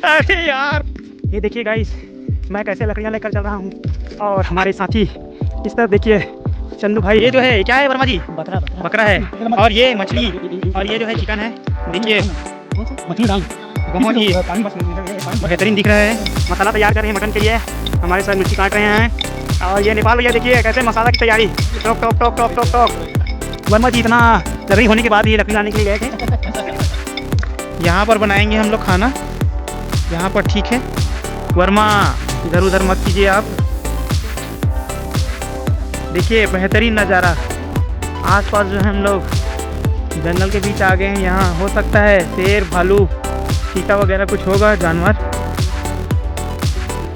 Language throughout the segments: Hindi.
अरे यार, ये देखिए गाइस, मैं कैसे लकड़ियाँ लेकर चल रहा हूँ और हमारे साथी इस तरफ देखिए चंदू भाई। ये जो है क्या है वर्मा जी? बकरा है। और ये मछली और ये जो है चिकन है। देखिए बहुत ही बेहतरीन दिख रहा है। मसाला तैयार कर रहे हैं मटन के लिए। हमारे साथ मिर्ची काट रहे हैं। और ये नेपाल भैया देखिए कैसे मसाला की तैयारी। टोक टोक टोक टोक टोक टोक। वर्मा जी इतना जरूरी होने के बाद ये लकड़ी लाने के लिए गए थे। यहाँ पर बनाएंगे हम लोग खाना, यहाँ पर, ठीक है वर्मा? इधर उधर मत कीजिए आप। देखिए बेहतरीन नज़ारा। आसपास जो है हम लोग जंगल के बीच आ गए हैं। यहाँ हो सकता है शेर, भालू, चीता वगैरह कुछ होगा जानवर।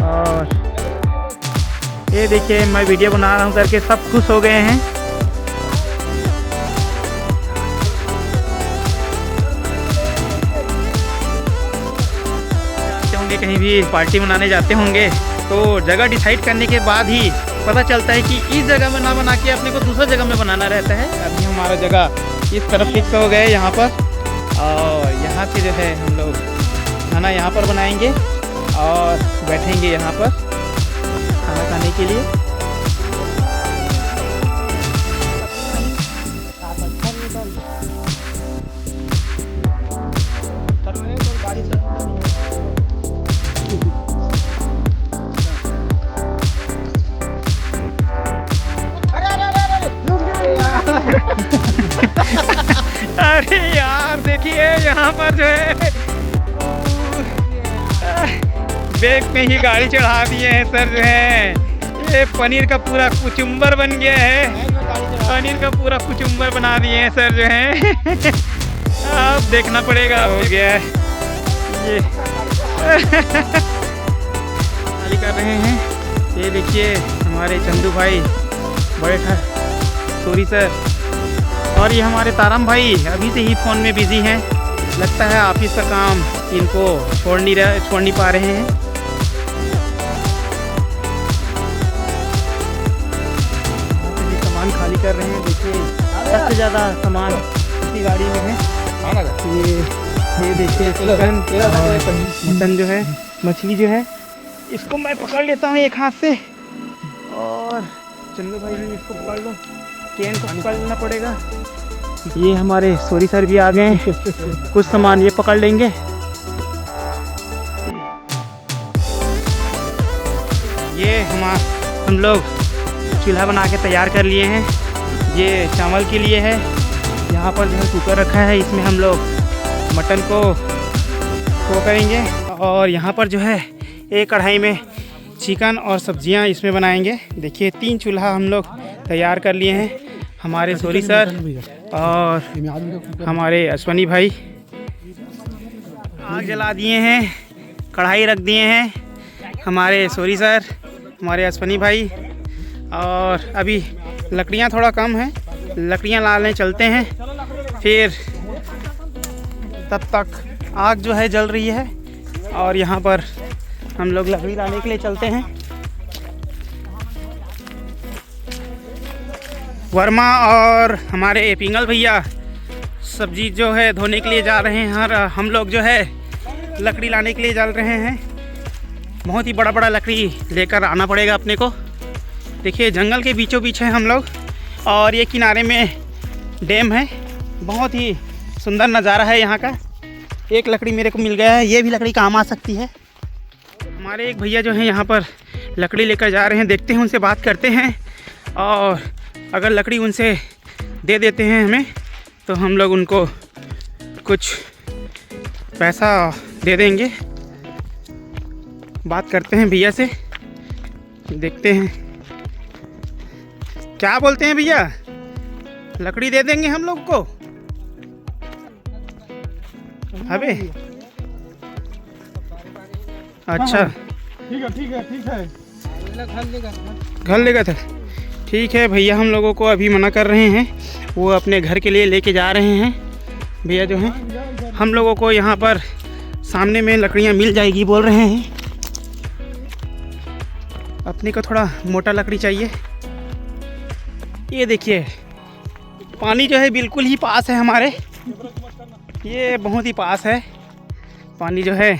और ये देखिए मैं वीडियो बना रहा हूँ करके सब खुश हो गए हैं। कहीं भी पार्टी मनाने जाते होंगे तो जगह डिसाइड करने के बाद ही पता चलता है कि इस जगह में ना बना के अपने को दूसरा जगह में बनाना रहता है। अभी हमारा जगह इस तरफ फिक्स हो गए यहाँ पर, और यहाँ से जो है हम लोग खाना यहाँ पर बनाएंगे और बैठेंगे यहाँ पर खाना खाने के लिए। अरे यार देखिए यहाँ पर जो है बैग में ही गाड़ी चढ़ा दिए हैं सर। जो है ये पनीर का पूरा कुचुम्बर बन गया है। पनीर का पूरा कुचुम्बर बना दिए हैं सर जो है। अब देखना पड़ेगा। हो गया है ये खाली कर रहे हैं। ये देखिए हमारे चंदू भाई, बड़े सूरी सर, और ये हमारे ताराम भाई अभी से ही फ़ोन में बिज़ी हैं। लगता है ऑफिस का काम इनको छोड़ नहीं पा रहे हैं। सामान खाली कर रहे हैं। देखिए सबसे ज़्यादा सामान इसी गाड़ी में है। ये देखिए मटन जो है, मछली जो है, इसको मैं पकड़ लेता हूँ एक हाथ से, और चंदू भाई भी इसको पकड़ लो। चेन को पकड़ लेना पड़ेगा। ये हमारे सोरी सर भी आ गए हैं। कुछ सामान ये पकड़ लेंगे। ये हम लोग चूल्हा बना के तैयार कर लिए हैं। ये चावल के लिए है। यहाँ पर जो है कुकर रखा है, इसमें हम लोग मटन को करेंगे। और यहाँ पर जो है एक कढ़ाई में चिकन और सब्जियाँ इसमें बनाएंगे। देखिए 3 चूल्हा हम लोग तैयार कर लिए हैं। हमारे सोरी सर और हमारे अश्वनी भाई आग जला दिए हैं, कढ़ाई रख दिए हैं। हमारे सोरी सर, हमारे अश्वनी भाई, और अभी लकड़ियाँ थोड़ा कम हैं, लकड़ियाँ लाने चलते हैं। फिर तब तक आग जो है जल रही है और यहाँ पर हम लोग लकड़ी लाने के लिए चलते हैं। वर्मा और हमारे पिंगल भैया सब्जी जो है धोने के लिए जा रहे हैं, और हम लोग जो है लकड़ी लाने के लिए चल रहे हैं। बहुत ही बड़ा लकड़ी लेकर आना पड़ेगा अपने को। देखिए जंगल के बीचों बीच है हम लोग, और ये किनारे में डैम है। बहुत ही सुंदर नज़ारा है यहाँ का। एक लकड़ी मेरे को मिल गया है, ये भी लकड़ी काम आ सकती है। हमारे एक भैया जो हैं यहाँ पर लकड़ी लेकर जा रहे हैं। देखते हैं, उनसे बात करते हैं, और अगर लकड़ी उनसे दे देते हैं हमें तो हम लोग उनको कुछ पैसा दे देंगे। बात करते हैं भैया से, देखते हैं क्या बोलते हैं। भैया लकड़ी दे देंगे हम लोग को? अबे अच्छा ठीक है घर लेगा था। ठीक है भैया, हम लोगों को अभी मना कर रहे हैं। वो अपने घर के लिए लेके जा रहे हैं भैया जो हैं। हम लोगों को यहाँ पर सामने में लकड़ियाँ मिल जाएगी बोल रहे हैं। अपने को थोड़ा मोटा लकड़ी चाहिए। ये देखिए पानी जो है बिल्कुल ही पास है हमारे। ये बहुत ही पास है। पानी जो है,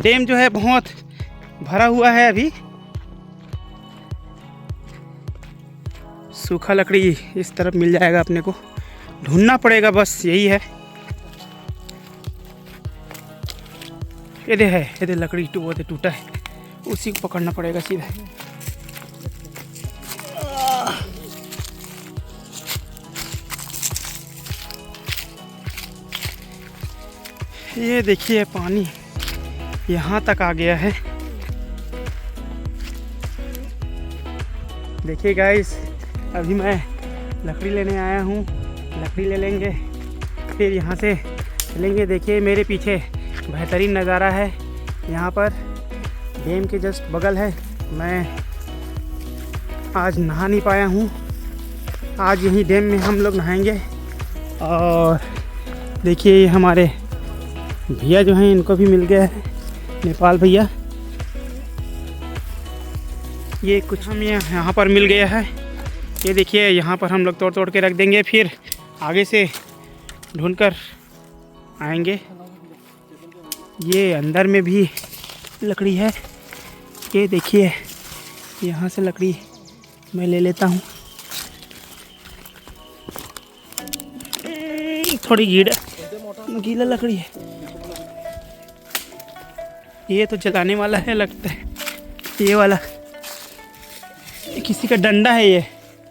डैम जो है बहुत भरा हुआ है। अभी सूखा लकड़ी इस तरफ मिल जाएगा, अपने को ढूंढना पड़ेगा, बस यही है। ये दे लकड़ी टूटा है, उसी को पकड़ना पड़ेगा सीधा। ये देखिए पानी यहाँ तक आ गया है। देखिए गाइस, अभी मैं लकड़ी लेने आया हूँ। लकड़ी ले लेंगे, फिर यहाँ से चलेंगे। देखिए मेरे पीछे बेहतरीन नज़ारा है। यहाँ पर डैम के जस्ट बगल है। मैं आज नहा नहीं पाया हूँ, आज यहीं डैम में हम लोग नहाएंगे। और देखिए ये हमारे भैया जो हैं, इनको भी मिल गया है, नेपाल भैया। ये कुछ हमें यहाँ पर मिल गया है। ये देखिए यहाँ पर हम लोग तोड़ तोड़ के रख देंगे, फिर आगे से ढूंढ कर आएंगे। ये अंदर में भी लकड़ी है। ये देखिए यहाँ से लकड़ी मैं ले लेता हूँ। थोड़ी गीला लकड़ी है। ये तो जलाने वाला है लगता है, ये वाला। ये किसी का डंडा है। ये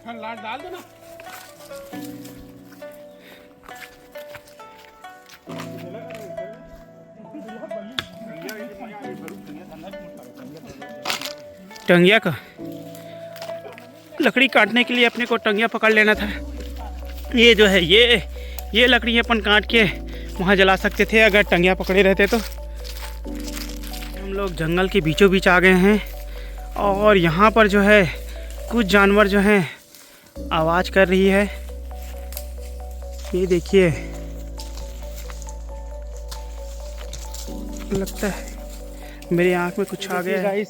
डाल देना। टंगिया का लकड़ी काटने के लिए अपने को टंगिया पकड़ लेना था। ये जो है ये लकड़ी अपन काट के वहाँ जला सकते थे अगर टंगिया पकड़े रहते तो। हम लोग जंगल के बीचों बीच आ गए हैं और यहाँ पर जो है कुछ जानवर जो हैं आवाज़ कर रही है। ये देखिए, लगता है मेरी आँख में कुछ आ गया है।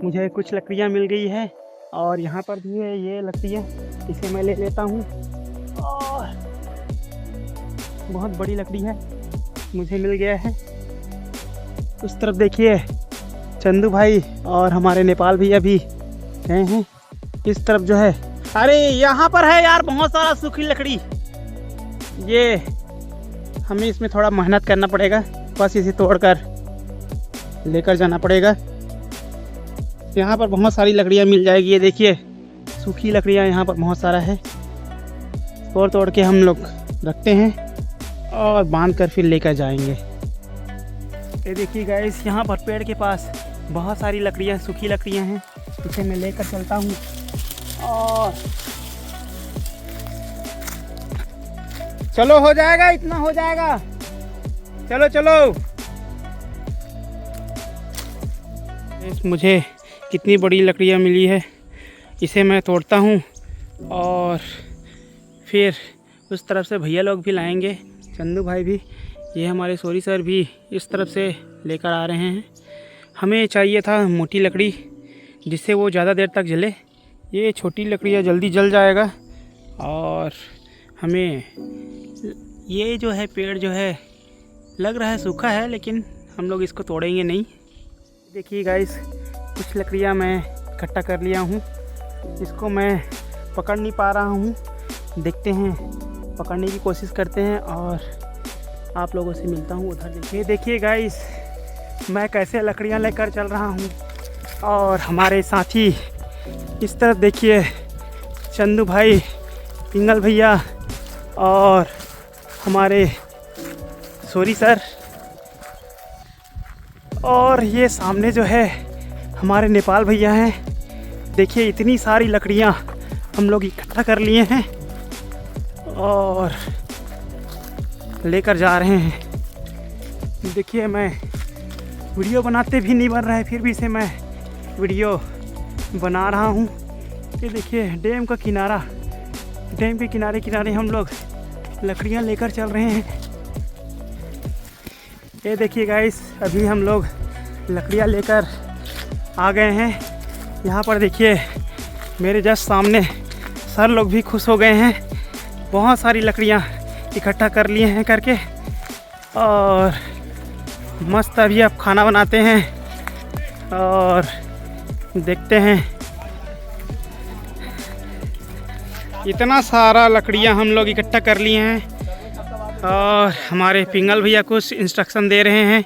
मुझे कुछ लकड़ियाँ मिल गई है और यहाँ पर भी है ये लकड़ियाँ, इसे मैं ले लेता हूँ। और बहुत बड़ी लकड़ी है, मुझे मिल गया है। उस तरफ देखिए चंदू भाई और हमारे नेपाल भैया भी गए हैं। इस तरफ जो है, अरे यहाँ पर है यार बहुत सारा सूखी लकड़ी। ये हमें इसमें थोड़ा मेहनत करना पड़ेगा, बस इसे तोड़कर लेकर जाना पड़ेगा। यहाँ पर बहुत सारी लकड़ियाँ मिल जाएगी। ये देखिए सूखी लकड़ियाँ यहाँ पर बहुत सारा है। तोड़ के हम लोग रखते हैं और बांध कर फिर लेकर जाएंगे। ये देखिए गाइस, यहाँ पर पेड़ के पास बहुत सारी लकड़ियाँ, सूखी लकड़ियाँ हैं। इसे मैं लेकर चलता हूँ और चलो, हो जाएगा, इतना हो जाएगा। चलो चलो। मुझे कितनी बड़ी लकड़ियाँ मिली है, इसे मैं तोड़ता हूँ और फिर उस तरफ से भैया लोग भी लाएंगे, चंदू भाई भी। ये हमारे सोरी सर भी इस तरफ से लेकर आ रहे हैं। हमें चाहिए था मोटी लकड़ी जिससे वो ज़्यादा देर तक जले। ये छोटी लकड़ियाँ जल्दी जल जाएगा। और हमें ये जो है पेड़ जो है लग रहा है सूखा है, लेकिन हम लोग इसको तोड़ेंगे नहीं। देखिए गाइस, कुछ लकड़ियाँ मैं इकट्ठा कर लिया हूँ। इसको मैं पकड़ नहीं पा रहा हूँ, देखते हैं, पकड़ने की कोशिश करते हैं और आप लोगों से मिलता हूँ उधर। देखिए गाइस, मैं कैसे लकड़ियाँ लेकर चल रहा हूँ और हमारे साथी इस तरफ देखिए, चंदू भाई, पिंगल भैया और हमारे सोरी सर। और ये सामने जो है हमारे नेपाल भैया हैं। देखिए इतनी सारी लकड़ियाँ हम लोग इकट्ठा कर लिए हैं और लेकर जा रहे हैं। देखिए मैं वीडियो बनाते भी नहीं बन रहा है, फिर भी इसे मैं वीडियो बना रहा हूँ। ये देखिए डैम का किनारा, डैम के किनारे किनारे हम लोग लकड़ियाँ लेकर चल रहे हैं। ये देखिए गाइस, अभी हम लोग लकड़ियाँ लेकर आ गए हैं। यहाँ पर देखिए मेरे जस्ट सामने सर लोग भी खुश हो गए हैं, बहुत सारी लकड़ियाँ इकट्ठा कर लिए हैं करके। और मस्त अभी अब खाना बनाते हैं और देखते हैं। इतना सारा लकड़ियाँ हम लोग इकट्ठा कर लिए हैं और हमारे पिंगल भैया कुछ इंस्ट्रक्शन दे रहे हैं।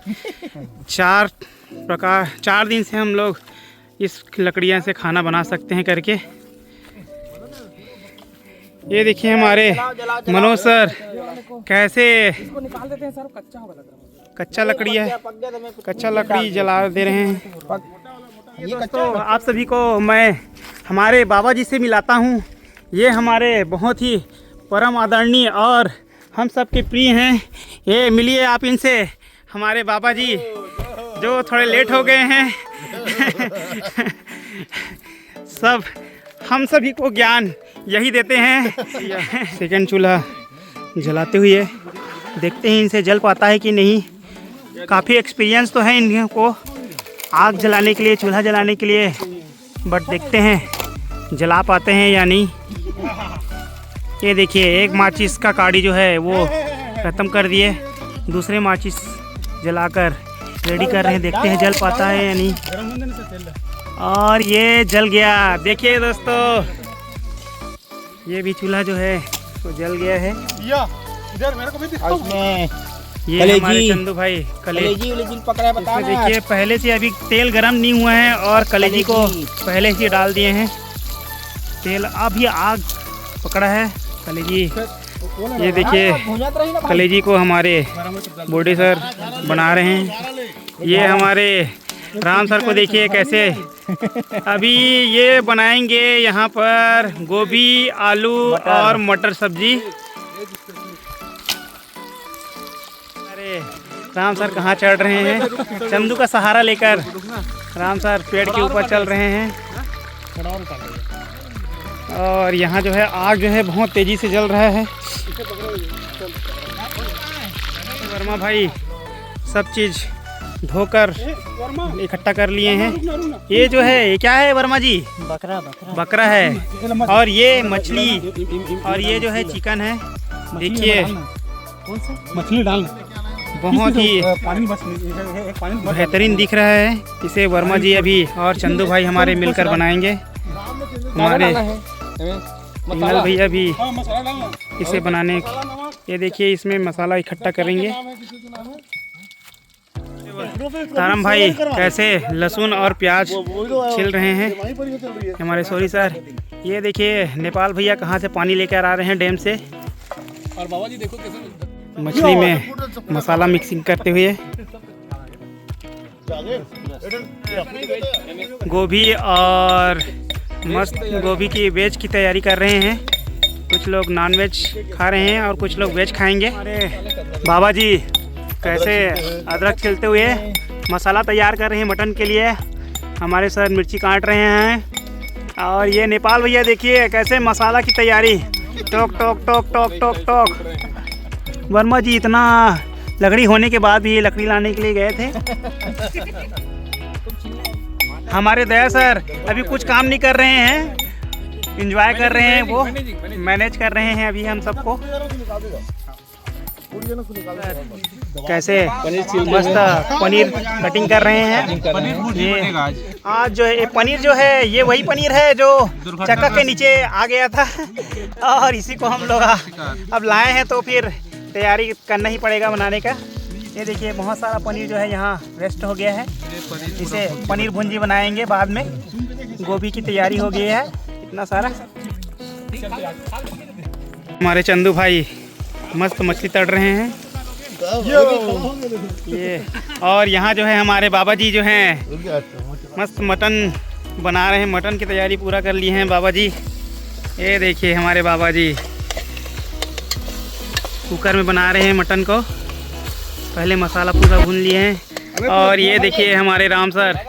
4 दिन से हम लोग इस लकड़ियाँ से खाना बना सकते हैं करके। ये देखिए हमारे मनोज सर कैसे इसको निकाल देते हैं सर, कच्चा होगा लग रहा है। कच्चा लकड़ी है, कच्चा लकड़ी जला दे रहे हैं। ये दोस्तों आप सभी को मैं हमारे बाबा जी से मिलाता हूँ। ये हमारे बहुत ही परम आदरणीय और हम सब के प्रिय हैं। ये मिलिए आप इनसे, हमारे बाबा जी जो थोड़े लेट हो गए हैं। सब हम सभी को ज्ञान यही देते हैं। सेकंड चूल्हा जलाते हुए देखते हैं इनसे जल पाता है कि नहीं। काफ़ी एक्सपीरियंस तो है इन को आग जलाने के लिए, चूल्हा जलाने के लिए, बट देखते हैं जला पाते हैं या नहीं। ये देखिए एक माचिस का काड़ी जो है वो ख़त्म कर दिए, दूसरे माचिस जलाकर रेडी कर रहे हैं। देखते हैं जल पाता है या नहीं। और ये जल गया। देखिए दोस्तों ये भी चूल्हा जो है वो जल गया है। इधर मेरे को भी दिखाओ। ये हमारे चंदू भाई कलेजी पकड़ा बता इसमें देखिए पहले से अभी तेल गरम नहीं हुआ है और कलेजी को पहले से डाल दिए हैं तेल। अभी आग पकड़ा है कलेजी। ये देखिए कलेजी को हमारे बूढ़े सर बना रहे हैं। ये हमारे राम सर को देखिए कैसे अभी ये बनाएंगे यहाँ पर गोभी, आलू और मटर सब्जी। अरे राम सर कहाँ चढ़ रहे हैं? चंदू का सहारा लेकर राम सर पेड़ के ऊपर चल रहे हैं। और यहाँ जो है आग जो है बहुत तेज़ी से जल रहा है। वर्मा भाई सब चीज़ धोकर इकट्ठा कर लिए हैं। ये जो है ये क्या है वर्मा जी? बकरा है। और ये मछली और ये जो है चिकन है। देखिए मछली डालना बहुत ही बेहतरीन दिख रहा है। इसे वर्मा जी अभी और चंदू भाई हमारे मिलकर बनाएंगे। हमारे पिंगल भैया भी इसे बनाने। ये देखिए इसमें मसाला इकट्ठा करेंगे। तारम भाई कैसे लहसुन और प्याज छिल रहे हैं। हमारे सोरी सर ये देखिए नेपाल भैया कहाँ से पानी लेकर आ रहे हैं डैम से। और बाबा जी देखो कैसे मछली में मसाला मिक्सिंग करते हुए। गोभी और मस्त गोभी की वेज की तैयारी कर रहे हैं। कुछ लोग नॉन वेज खा रहे हैं और कुछ लोग वेज खाएंगे। हमारे बाबा जी कैसे अदरक छिलते हुए मसाला तैयार कर रहे हैं मटन के लिए। हमारे सर मिर्ची काट रहे हैं। और ये नेपाल भैया देखिए कैसे मसाला की तैयारी। टोक टोक टोक टोक टोक टोक। वर्मा जी इतना लकड़ी होने के बाद भी लकड़ी लाने के लिए गए थे। हमारे दया सर अभी कुछ काम नहीं कर रहे हैं, एंजॉय कर रहे हैं, वो मैनेज कर रहे हैं अभी हम सबको। कैसे मस्त पनीर कटिंग कर रहे हैं। ये आज जो है ये पनीर जो है ये वही पनीर है जो चक्का के नीचे आ गया था और इसी को हम लोग अब लाए हैं तो फिर तैयारी करना ही पड़ेगा बनाने का। ये देखिए बहुत सारा पनीर जो है यहाँ वेस्ट हो गया है। इसे पनीर भुंजी बनाएंगे बाद में। गोभी की तैयारी हो गई है इतना सारा। हमारे चंदू भाई मस्त मछली तड़ रहे हैं। ये और यहाँ जो है हमारे बाबा जी जो हैं मस्त मटन बना रहे हैं। मटन की तैयारी पूरा कर ली हैं बाबा जी। ये देखिए हमारे बाबा जी कुकर में बना रहे हैं मटन को। पहले मसाला पूरा भून लिए हैं। और ये देखिए हमारे राम सर